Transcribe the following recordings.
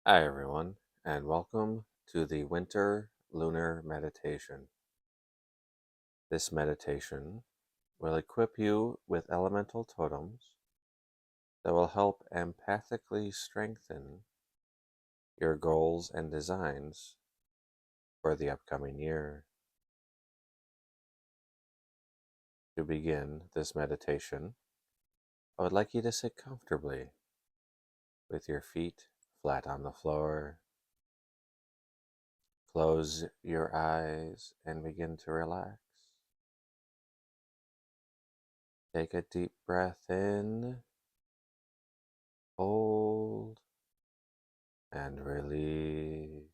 Hi, everyone, and welcome to the Winter Lunar Meditation. This meditation will equip you with elemental totems that will help empathically strengthen your goals and designs for the upcoming year. To begin this meditation, I would like you to sit comfortably with your feet flat on the floor. Close your eyes and begin to relax. Take a deep breath in, hold, and release.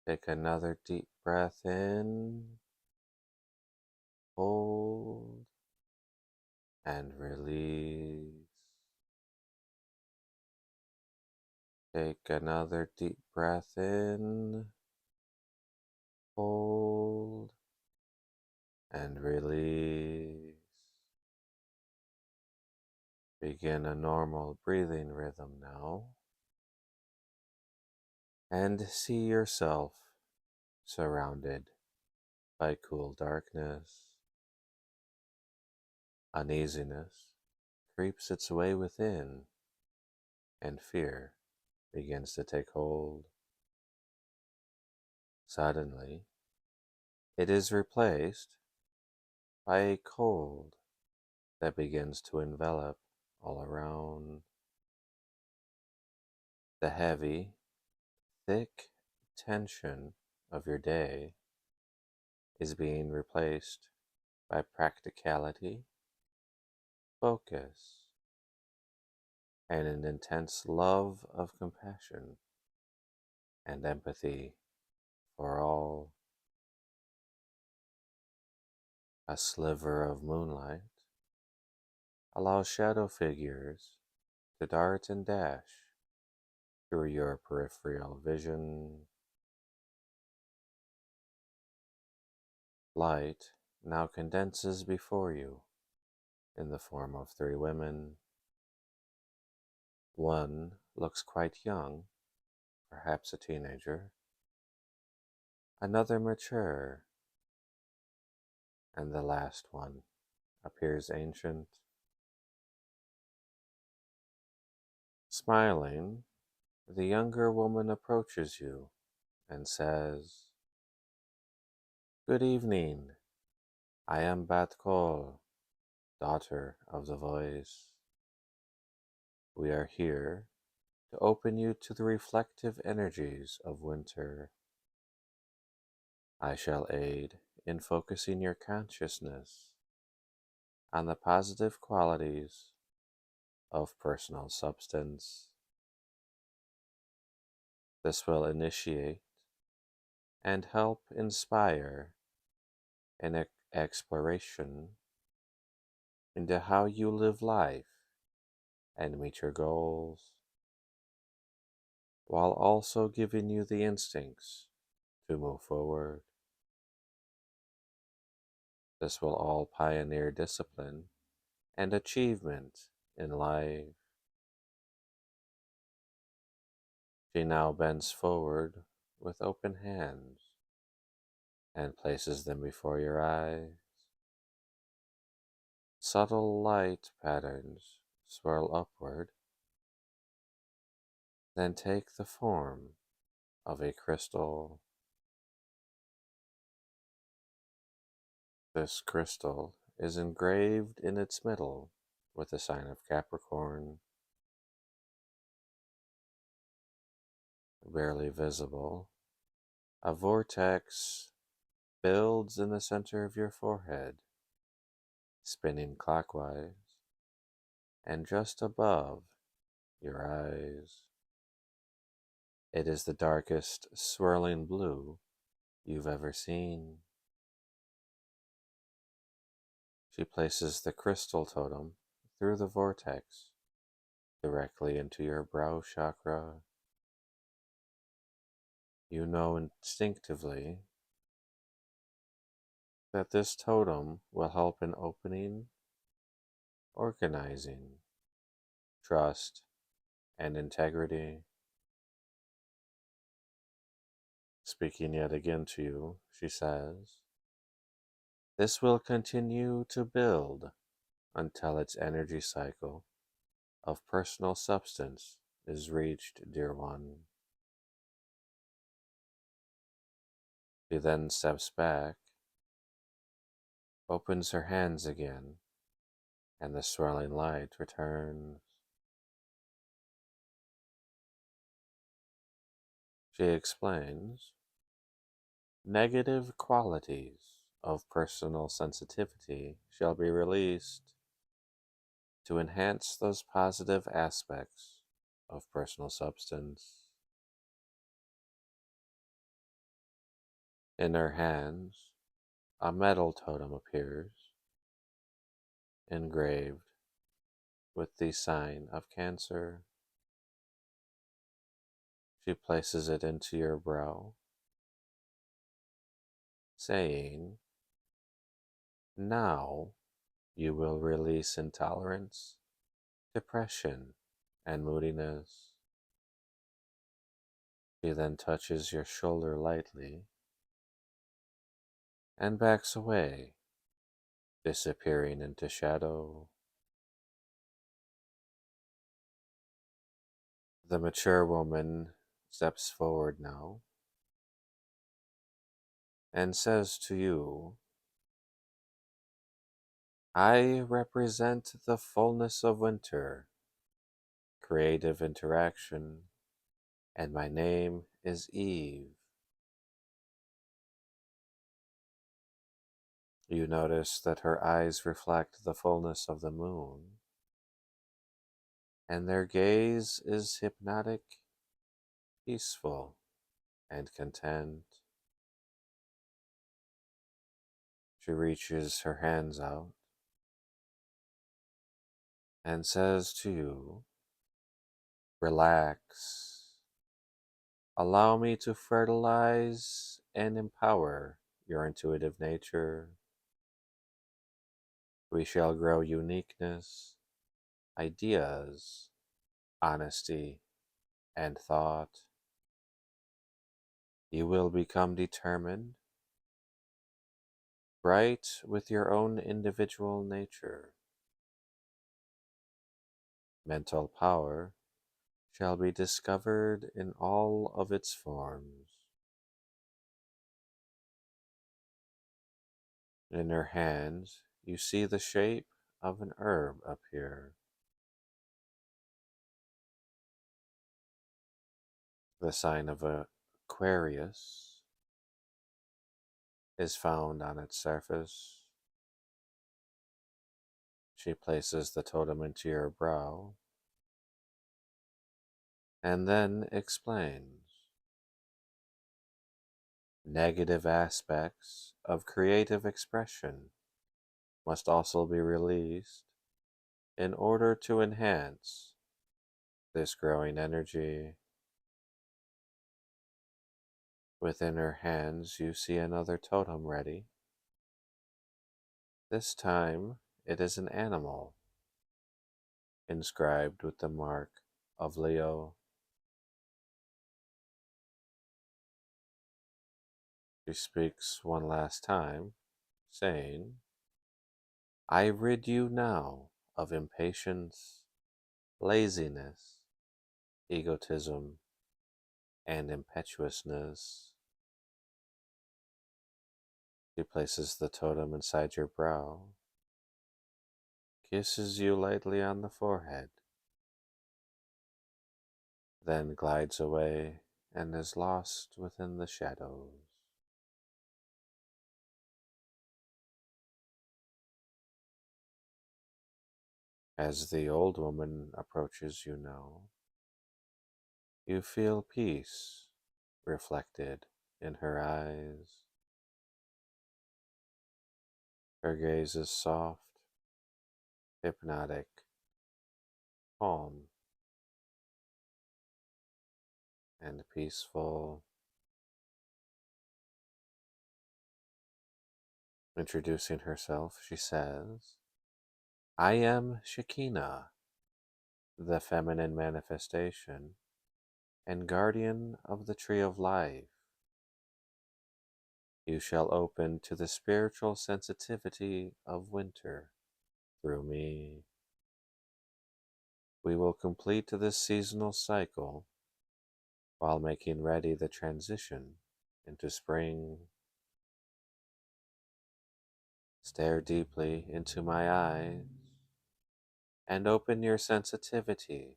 Take another deep breath in, hold, and release. Take another deep breath in, hold, and release. Begin a normal breathing rhythm now, and see yourself surrounded by cool darkness. Uneasiness creeps its way within, and fear begins to take hold. Suddenly, it is replaced by a cold that begins to envelop all around. The heavy, thick tension of your day is being replaced by practicality, focus, and an intense love of compassion and empathy for all. A sliver of moonlight allows shadow figures to dart and dash through your peripheral vision. Light now condenses before you in the form of three women. One looks quite young, perhaps a teenager, another mature, and the last one appears ancient. Smiling, the younger woman approaches you and says, "Good evening. I am Bat Kol, daughter of the voice. We are here to open you to the reflective energies of winter. I shall aid in focusing your consciousness on the positive qualities of personal substance. This will initiate and help inspire an exploration into how you live life and meet your goals, while also giving you the instincts to move forward. This will all pioneer discipline and achievement in life." She now bends forward with open hands and places them before your eyes. Subtle light patterns swirl upward, then take the form of a crystal. This crystal is engraved in its middle with the sign of Capricorn. Barely visible, a vortex builds in the center of your forehead, spinning clockwise and just above your eyes. It is the darkest swirling blue you've ever seen. She places the crystal totem through the vortex directly into your brow chakra. You know instinctively that this totem will help in opening organizing, trust, and integrity. Speaking yet again to you, she says, this will continue to build until its energy cycle of personal substance is reached, dear one. She then steps back, opens her hands again, and the swirling light returns. She explains, negative qualities of personal sensitivity shall be released to enhance those positive aspects of personal substance. In her hands, a metal totem appears, engraved with the sign of Cancer. She places it into your brow, saying, now you will release intolerance, depression, and moodiness. She then touches your shoulder lightly and backs away, disappearing into shadow. The mature woman steps forward now and says to you, I represent the fullness of winter, creative interaction, and my name is Eve. You notice that her eyes reflect the fullness of the moon, and their gaze is hypnotic, peaceful, and content. She reaches her hands out and says to you, relax. Allow me to fertilize and empower your intuitive nature. We shall grow uniqueness, ideas, honesty, and thought. You will become determined, bright with your own individual nature. Mental power shall be discovered in all of its forms. In her hands, you see the shape of an herb appear. The sign of Aquarius is found on its surface. She places the totem into your brow and then explains, negative aspects of creative expression must also be released in order to enhance this growing energy. Within her hands, you see another totem ready. This time, it is an animal, inscribed with the mark of Leo. She speaks one last time, saying, I rid you now of impatience, laziness, egotism, and impetuousness. She places the totem inside your brow, kisses you lightly on the forehead, then glides away and is lost within the shadows. As the old woman approaches you now, you feel peace reflected in her eyes. Her gaze is soft, hypnotic, calm, and peaceful. Introducing herself, she says, I am Shekinah, the feminine manifestation and guardian of the tree of life. You shall open to the spiritual sensitivity of winter through me. We will complete this seasonal cycle while making ready the transition into spring. Stare deeply into my eyes and open your sensitivity,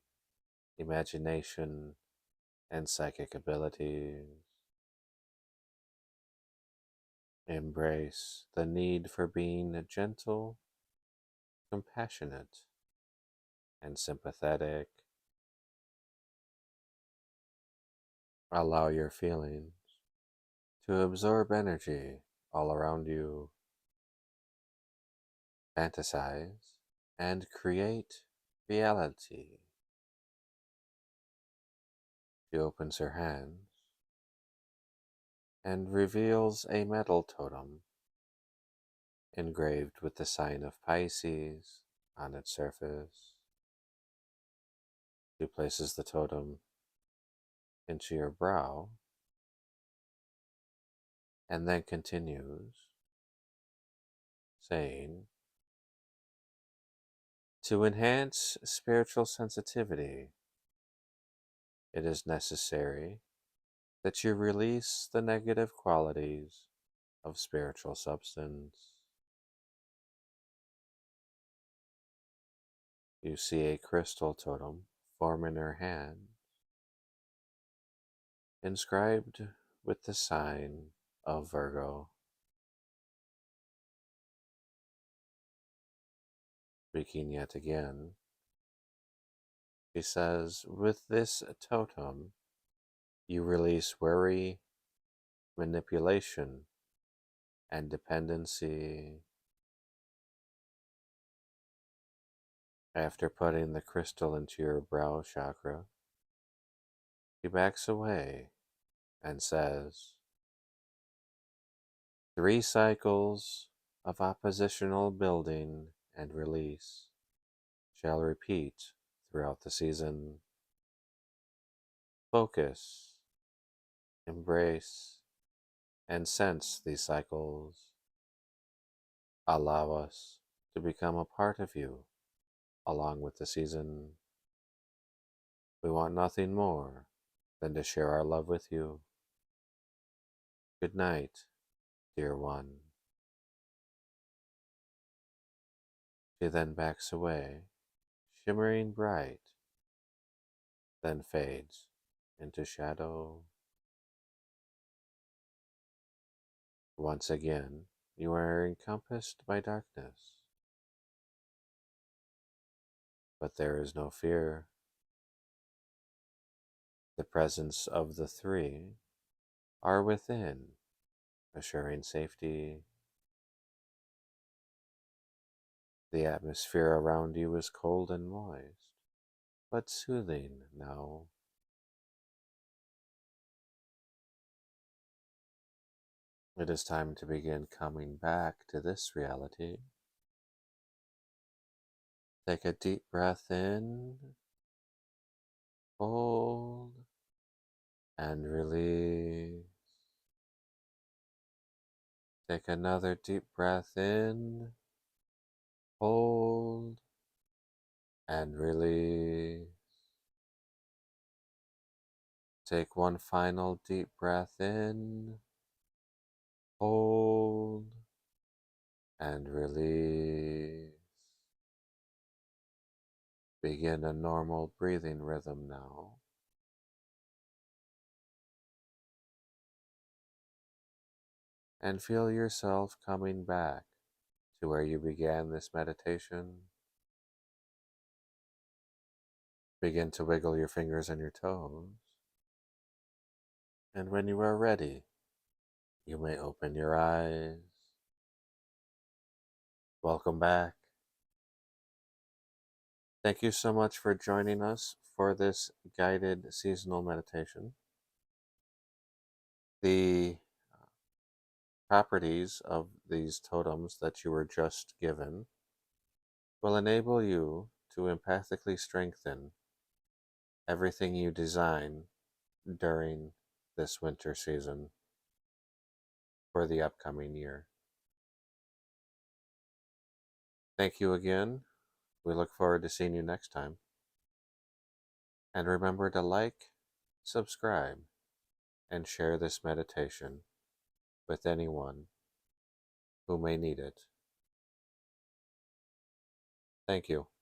imagination, and psychic abilities. Embrace the need for being gentle, compassionate, and sympathetic. Allow your feelings to absorb energy all around you. Fantasize and create reality. She opens her hands and reveals a metal totem engraved with the sign of Pisces on its surface. She places the totem into your brow and then continues, saying, to enhance spiritual sensitivity, it is necessary that you release the negative qualities of spiritual substance. You see a crystal totem form in her hand, inscribed with the sign of Virgo. Speaking yet again, she says, with this totem, you release worry, manipulation, and dependency. After putting the crystal into your brow chakra, she backs away and says, 3 cycles of oppositional building and release shall repeat throughout the season. Focus, embrace, and sense these cycles. Allow us to become a part of you along with the season. We want nothing more than to share our love with you. Good night, dear one. She then backs away, shimmering bright, then fades into shadow. Once again, you are encompassed by darkness, but there is no fear. The presence of the 3 are within, assuring safety. The atmosphere around you is cold and moist, but soothing now. It is time to begin coming back to this reality. Take a deep breath in, hold, and release. Take another deep breath in, hold, and release. Take one final deep breath in, hold, and release. Begin a normal breathing rhythm now. And feel yourself coming back to where you began this meditation. Begin to wiggle your fingers and your toes. And when you are ready, you may open your eyes. Welcome back. Thank you so much for joining us for this guided seasonal meditation. The properties of these totems that you were just given will enable you to empathically strengthen everything you design during this winter season for the upcoming year. Thank you again. We look forward to seeing you next time. And remember to like, subscribe, and share this meditation with anyone who may need it. Thank you.